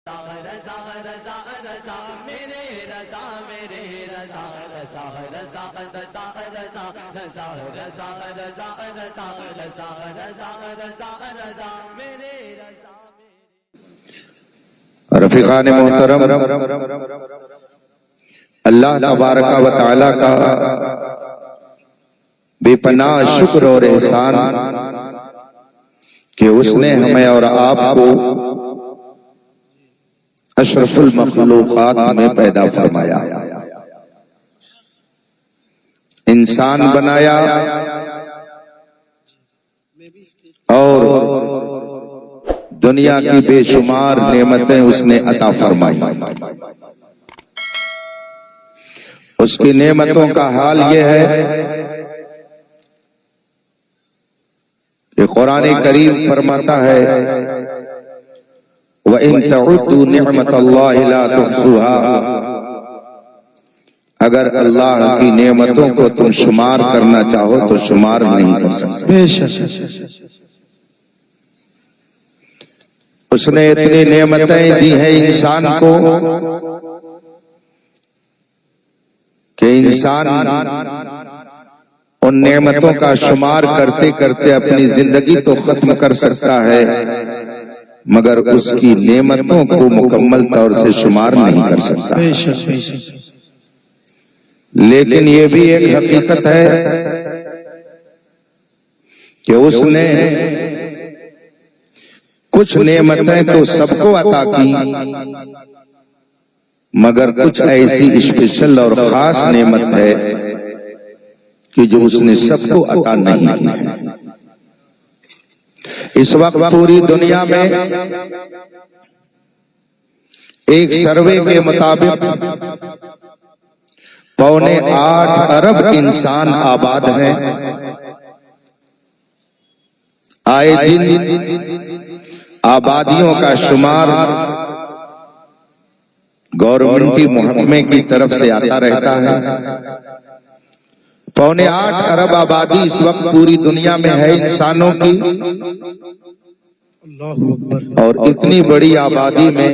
رضا رضا رضا میرے رضا میرے رضا رضا رضا رضا رضا رضا رضا رضا رضا رضا رضا رضا رضا میرے رضا رفیقان محترم، اللہ تبارک و تعالی کا بے پناہ شکر اور احسان کہ اس نے ہمیں اور آپ کو اشرف المخلوقات میں پیدا فرمایا، انسان بنایا اور دنیا کی بے شمار نعمتیں اس نے عطا فرمائی۔ اس کی نعمتوں کا حال یہ ہے کہ قرآن کریم فرماتا ہے وَإِن تَعُدُّوا نِعْمَةَ اللَّهِ لَا تُحْصُوهَا، اگر اللہ کی نعمتوں کو تم شمار کرنا چاہو تو شمار نہیں کر سکتے۔ اس نے اتنی نعمتیں دی ہیں انسان کو کہ انسان ان نعمتوں کا شمار کرتے کرتے اپنی زندگی تو ختم کر سکتا ہے، مگر اس کی نعمتوں کو مکمل طور سے شمار نہیں کر سکتا۔ لیکن یہ بھی ایک حقیقت ہے کہ اس نے کچھ نعمتیں تو سب کو عطا کی، مگر کچھ ایسی اسپیشل اور خاص نعمت ہے کہ جو اس نے سب کو عطا نہیں کی ہے۔ اس وقت پوری دنیا میں ایک سروے کے مطابق 8.25 ارب انسان آباد ہیں۔ آئے دن آبادیوں کا شمار گورنمنٹی محکمے کی طرف سے آتا رہتا ہے۔ 8.25 ارب آبادی اس وقت پوری دنیا میں ہے انسانوں کی، اور اتنی بڑی آبادی میں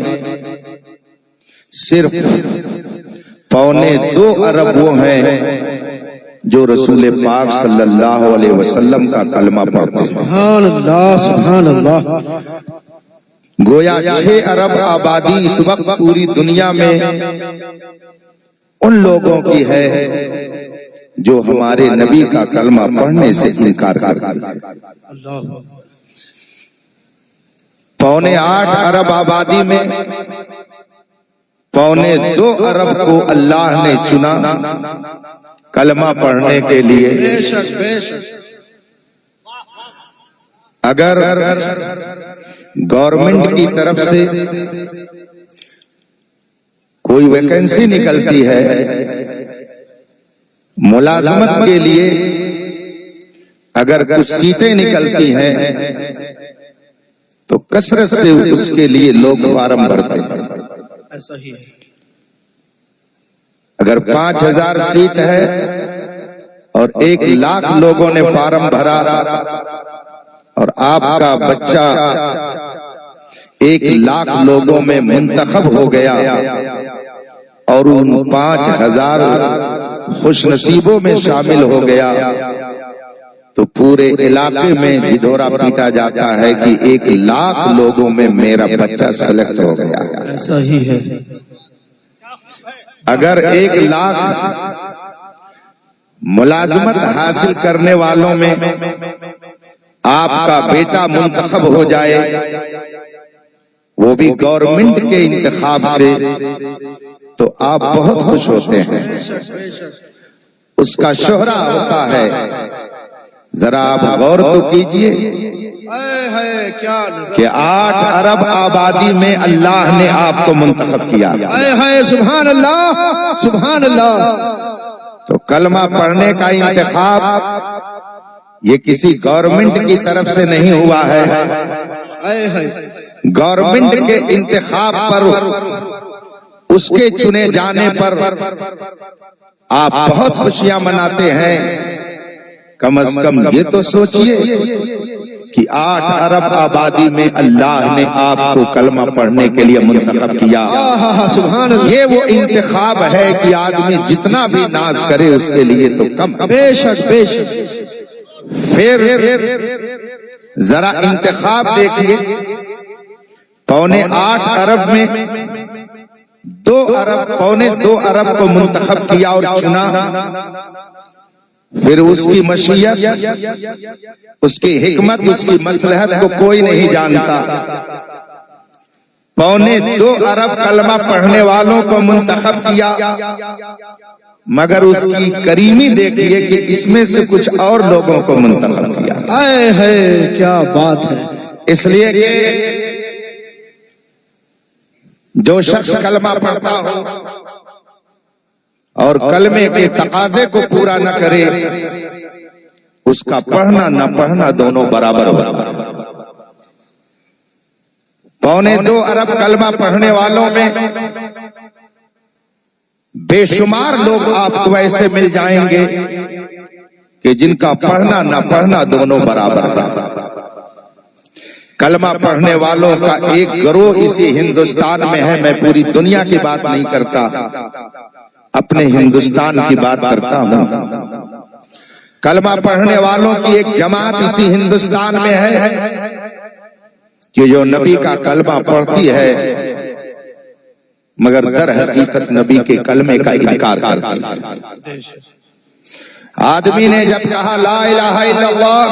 صرف 2.25 ارب وہ ہیں جو رسول پاک صلی اللہ علیہ وسلم کا کلمہ پڑھتے ہیں۔ سبحان اللہ سبحان اللہ۔ گویا 6 ارب آبادی اس وقت پوری دنیا میں ان لوگوں کی ہے جو ہمارے نبی کا کلمہ پڑھنے سے انکار کرتے ہیں۔ 8.25 ارب آبادی میں 2.25 ارب کو اللہ نے چنا کلمہ پڑھنے کے لیے۔ اگر گورنمنٹ کی طرف سے کوئی ویکنسی نکلتی ہے ملازمت کے لیے، اگر کچھ سیٹیں نکلتی ہیں تو کثرت سے اس کے لیے لوگ فارم بھرتے ہیں۔ ایسا ہی ہے۔ اگر 5000 سیٹ ہے اور 1,00,000 لوگوں نے فارم بھرا اور آپ کا بچہ 1,00,000 لوگوں میں منتخب ہو گیا اور ان 5,000 خوش نصیبوں میں شامل ہو گیا تو پورے علاقے میں ڈھڈورا پیٹا جاتا ہے کہ 1,00,000 لوگوں میں میرا بچہ سلیکٹ ہو گیا۔ ایسا ہی ہے۔ اگر 1,00,000 ملازمت حاصل کرنے والوں میں آپ کا بیٹا منتخب ہو جائے، وہ بھی گورنمنٹ کے انتخاب سے، تو آپ بہت خوش ہوتے ہیں، اس کا شہرہ ہوتا ہے۔ ذرا آپ غور تو کیجئے کہ 8 ارب آبادی میں اللہ نے آپ کو منتخب کیا۔ سبحان اللہ سبحان اللہ۔ تو کلمہ پڑھنے کا انتخاب یہ کسی گورنمنٹ کی طرف سے نہیں ہوا ہے، گورنمنٹ کے انتخاب پر، اس کے چنے جانے پر آپ بہت خوشیاں مناتے ہیں۔ کم از کم یہ تو سوچئے کہ 8 ارب آبادی میں اللہ نے آپ کو کلمہ پڑھنے کے لیے منتخب کیا. سبحان اللہ. یہ وہ انتخاب ہے کہ آدمی جتنا بھی ناز کرے اس کے لیے تو کم. بے شک بے شک. پھر ذرا انتخاب دیکھیے. 8.25 ارب میں 2 ارب کو منتخب کیا اور چنا. پھر اس کی مشیت، اس کی حکمت، اس کی مصلحت کو کوئی نہیں جانتا. 2.25 ارب کلمہ پڑھنے والوں کو منتخب کیا، مگر اس کی کریمی دیکھیے کہ اس میں سے کچھ اور لوگوں کو منتخب کیا. اے ہے کیا بات ہے. اس لیے کہ جو شخص کلمہ پڑھتا ہو اور کلمے کے تقاضے کو پورا نہ کرے، اس کا پڑھنا نہ پڑھنا دونوں برابر ہوتا ہے. 2.25 ارب کلمہ پڑھنے والوں میں بے شمار لوگ آپ کو ایسے مل جائیں گے کہ جن کا پڑھنا نہ پڑھنا دونوں برابر ہے. کلمہ پڑھنے والوں کا ایک گروہ اسی ہندوستان میں ہے. میں پوری دنیا کی بات نہیں کرتا، اپنے ہندوستان کی بات کرتا ہوں. کلمہ پڑھنے والوں کی ایک جماعت اسی ہندوستان میں ہے کہ جو نبی کا کلمہ پڑھتی ہے مگر در حقیقت نبی کے کلمے کا انکار کرتی ہے. آدمی نے جب کہا لا الہ الا اللہ،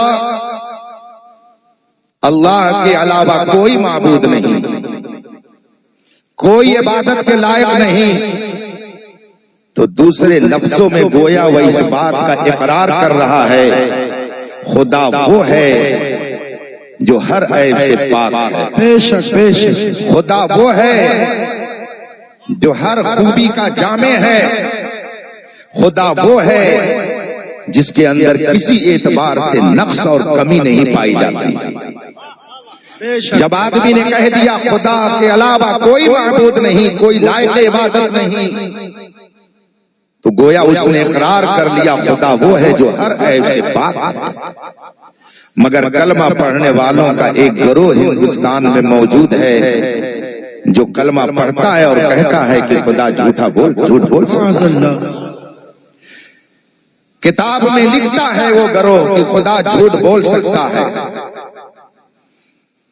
اللہ کے علاوہ کوئی معبود نہیں، کوئی عبادت کے لائق نہیں، تو دوسرے لفظوں میں گویا وہ اس بات کا اقرار کر رہا ہے خدا وہ ہے جو ہر عیب سے پاک ہے. بے شک بے شک. خدا وہ ہے جو ہر خوبی کا جامع ہے. خدا وہ ہے جس کے اندر کسی اعتبار سے نقص اور کمی نہیں پائی جاتی. جب آدمی نے کہہ دیا خدا کے علاوہ کوئی معبود نہیں، کوئی لائق عبادت نہیں، تو گویا اس نے اقرار کر لیا خدا وہ ہے جو ہر عیب سے پاک ہے. مگر کلمہ پڑھنے والوں کا ایک گروہ ہندوستان میں موجود ہے جو کلمہ پڑھتا ہے اور کہتا ہے کہ خدا جھوٹ بول سکتا ہے. کتاب میں لکھتا ہے وہ گروہ کہ خدا جھوٹ بول سکتا ہے.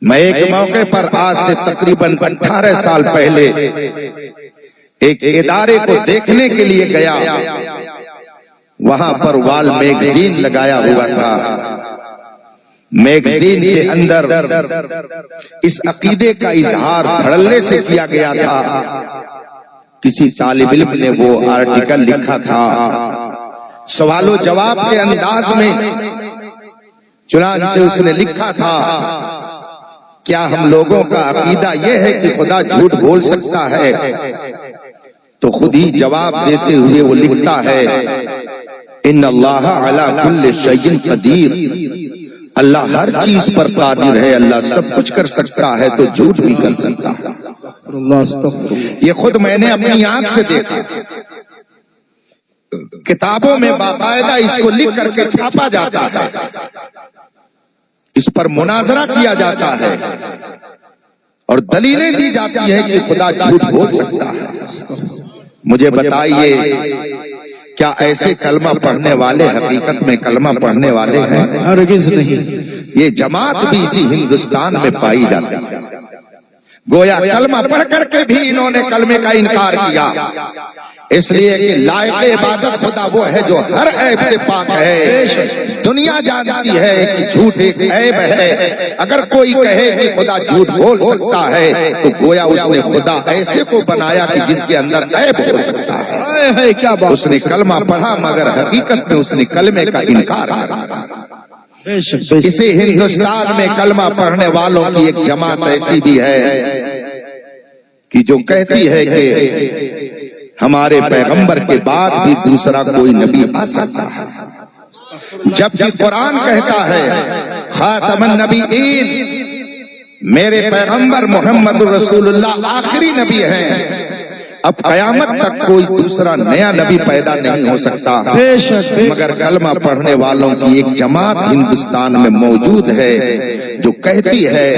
میں ایک موقع پر آج سے تقریباً 18 سال پہلے ایک ادارے کو دیکھنے کے لیے گیا. وہاں پر وال میگزین لگایا ہوا تھا. میگزین کے اندر اس عقیدے کا اظہار دھڑلے سے کیا گیا تھا. کسی طالب علم نے وہ آرٹیکل لکھا تھا سوال و جواب کے انداز میں. چنانچہ اس نے لکھا تھا کیا ہم لوگوں کا عقیدہ یہ ہے کہ خدا جھوٹ بول سکتا ہے؟ تو خود ہی جواب دیتے ہوئے وہ لکھتا ہے ان اللہ علی کل شیء قدیر، اللہ ہر چیز پر قادر ہے، اللہ سب کچھ کر سکتا ہے تو جھوٹ بھی کر سکتا ہے. یہ خود میں نے اپنی آنکھ سے دیکھا. کتابوں میں باقاعدہ اس کو لکھ کر کے چھاپا جاتا ہے، اس پر مناظرہ کیا جاتا ہے اور دلیلیں دی جاتی ہیں کہ خدا جھوٹ بول سکتا ہے. مجھے بتائیے کیا ایسے کلمہ پڑھنے والے حقیقت میں کلمہ پڑھنے والے ہیں؟ ہرگز نہیں. یہ جماعت بھی اسی ہندوستان میں پائی جاتی ہے. گویا کلمہ پڑھ کر کے بھی انہوں نے کلمے کا انکار کیا، اس لیے کہ لائق عبادت خدا وہ ہے جو ہر عیب سے پاک ہے. دنیا جانتی ہے کہ جھوٹ ایک عیب ہے. اگر کوئی کہے کہ خدا جھوٹ بول سکتا ہے تو گویا اس نے خدا ایسے کو بنایا کہ جس کے اندر عیب ہو سکتا ہے. اس نے کلمہ پڑھا مگر حقیقت میں اس نے کلمے کا انکار کیا. اسی ہندوستان میں کلمہ پڑھنے والوں کی ایک جماعت ایسی بھی ہے کہ جو کہتی ہے کہ ہمارے پیغمبر کے بعد بھی دوسرا کوئی نبی آ سکتا ہے، جبکہ قرآن کہتا ہے خاتم النبیین، میرے پیغمبر محمد رسول اللہ آخری نبی ہیں. اب قیامت تک کوئی دوسرا نیا نبی پیدا نہیں ہو سکتا. مگر کلمہ پڑھنے والوں کی ایک جماعت ہندوستان میں موجود ہے جو کہتی ہے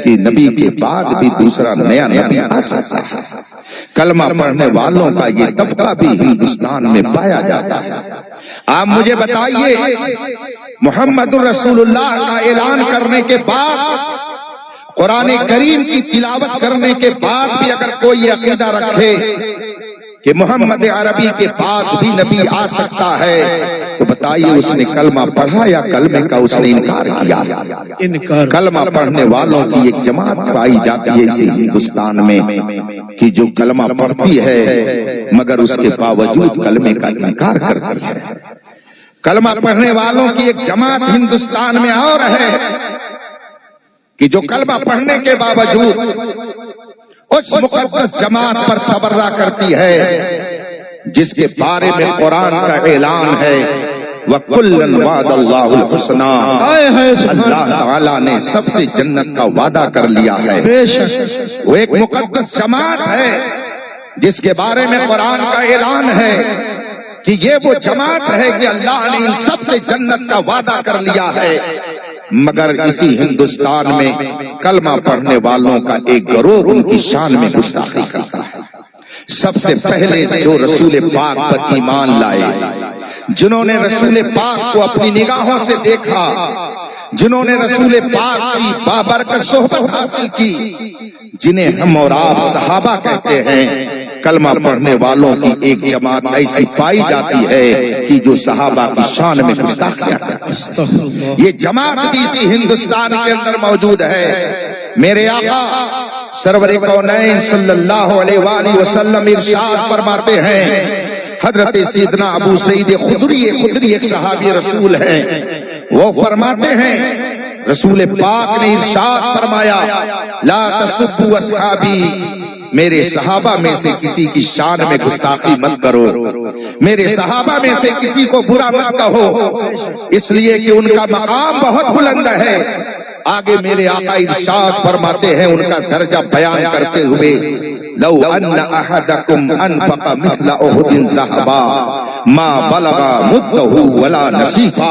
کہ نبی کے بعد بھی دوسرا نیا نبی آ سکتا ہے۔ کلمہ پڑھنے والوں کا یہ طبقہ بھی ہندوستان میں پایا جاتا ہے۔ آپ مجھے بتائیے، محمد رسول اللہ کا اعلان کرنے کے بعد، قرآن کریم کی تلاوت کرنے کے بعد بھی اگر کوئی یہ عقیدہ رکھے کہ محمد عربی کے بعد بھی نبی آ سکتا ہے، تو بتائیے اس نے کلمہ پڑھا یا کلمے کا اس نے انکار کیا؟ انکار۔ کلمہ پڑھنے والوں کی ایک جماعت پائی جاتی ہے اسی ہندوستان میں کہ جو کلمہ پڑھتی ہے مگر اس کے باوجود کلمے کا انکار کرتی ہے۔ کلمہ پڑھنے والوں کی ایک جماعت ہندوستان میں اور ہے کہ جو کلمہ پڑھنے کے باوجود اس مقدس جماعت پر تبرہ کرتی ہے جس کے بارے میں قرآن کا اعلان ہے وَكُلًّا وَعَدَ اللَّهُ الْحُسْنَىٰ، اللہ تعالیٰ نے سب سے جنت کا وعدہ کر لیا ہے۔ بے شک وہ ایک مقدس جماعت ہے جس کے بارے میں قرآن کا اعلان ہے کہ یہ وہ جماعت ہے کہ اللہ نے ان سب سے جنت کا وعدہ کر لیا ہے، مگر اسی ہندوستان میں کلمہ پڑھنے والوں کا ایک گروہ ان کی شان میں گستاخی کرتا ہے۔ سب سے پہلے جو رسول پاک پر ایمان لائے، جنہوں نے رسول پاک کو اپنی نگاہوں سے دیکھا، جنہوں نے رسول پاک کی بابرکت صحبت حاصل کی، جنہیں ہم اور آپ صحابہ کہتے ہیں، کلمہ پڑھنے والوں کی ایک جماعت ایسی پائی جاتی ہے کہ جو صحابہ کی شان میں گستاخیاں کرتی ہے۔ یہ جماعت بھی اسی ہندوستان کے اندر موجود ہے۔ میرے آقا سرور کونین صلی اللہ علیہ وآلہ وسلم ارشاد فرماتے ہیں، حضرت سیدنا ابو سعید خدری ایک صحابی رسول ہیں، وہ فرماتے ہیں رسول پاک نے ارشاد فرمایا لا تسبوا اصحابی، میرے صحابہ میں سے کسی کی شان میں گستاخی مت کرو، میرے صحابہ میں سے کسی کو برا مت کہو، اس لیے کہ ان کا مقام بہت بلند ہے۔ آگے میرے آقا ارشاد فرماتے ہیں ان کا درجہ بیان کرتے ہوئے، لو ان احدکم انفق مثل احد ذهبا ما بلغ مدہ ولا نصیفا۔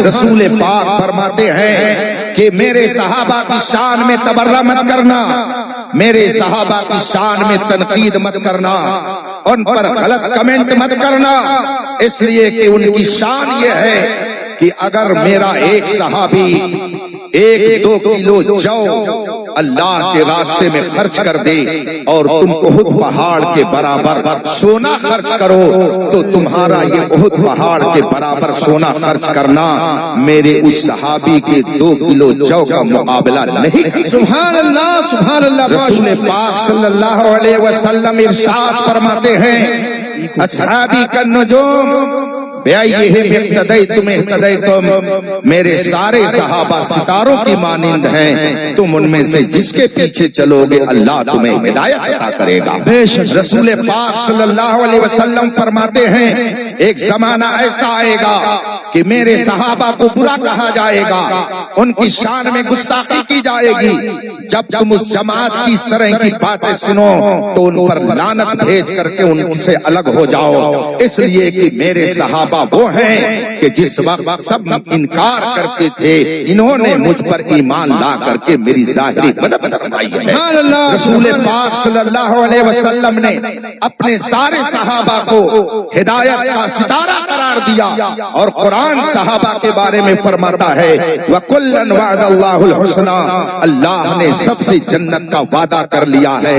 رسول پاک فرماتے ہیں کہ میرے صحابہ کی شان میں تبرہ مت کرنا، میرے صحابہ کی شان میں تنقید مت کرنا، ان پر غلط کمنٹ مت کرنا، اس لیے کہ ان کی شان یہ ہے کہ اگر میرا ایک صحابی 1-2 کلو جو اللہ کے راستے میں خرچ کر دے اور تم احد پہاڑ کے برابر سونا خرچ کرو تو تمہارا یہ احد پہاڑ کے برابر سونا خرچ کرنا میرے اس صحابی کے 2 کلو جو کا مقابلہ نہیں۔ سبحان اللہ سبحان اللہ۔ رسول پاک صلی اللہ علیہ وسلم ارشاد فرماتے ہیں اصحابی کا نجوم میرے سارے صحابہ ستاروں کی مانند ہیں، تم ان میں سے جس کے پیچھے چلو گے اللہ تمہیں ہدایت عطا کرے گا۔ رسول پاک صلی اللہ علیہ وسلم فرماتے ہیں ایک زمانہ ایسا آئے گا کہ میرے صحابہ کو برا کہا جائے گا، ان کی شان میں گستاخی کی جائے گی۔ جب تم اس جماعت کی اس طرح کی باتیں سنو تو ان پر لعنت بھیج کر کے ان سے الگ ہو جاؤ، اس لیے کہ میرے صحابہ وہ ہیں کہ جس وقت سب انکار کرتے تھے انہوں نے مجھ پر ایمان لا کر کے میری ظاہری مدد فرمائی ہے۔ رسول پاک صلی اللہ علیہ وسلم نے اپنے سارے صحابہ کو ہدایت کا ستارہ قرار دیا، اور قرآن صحابہ کے بارے میں فرماتا ہے وَكُلًّا وَعَدَ اللَّهُ الْحُسْنَىٰ، اللہ نے سب سے جنت کا وعدہ کر لیا ہے۔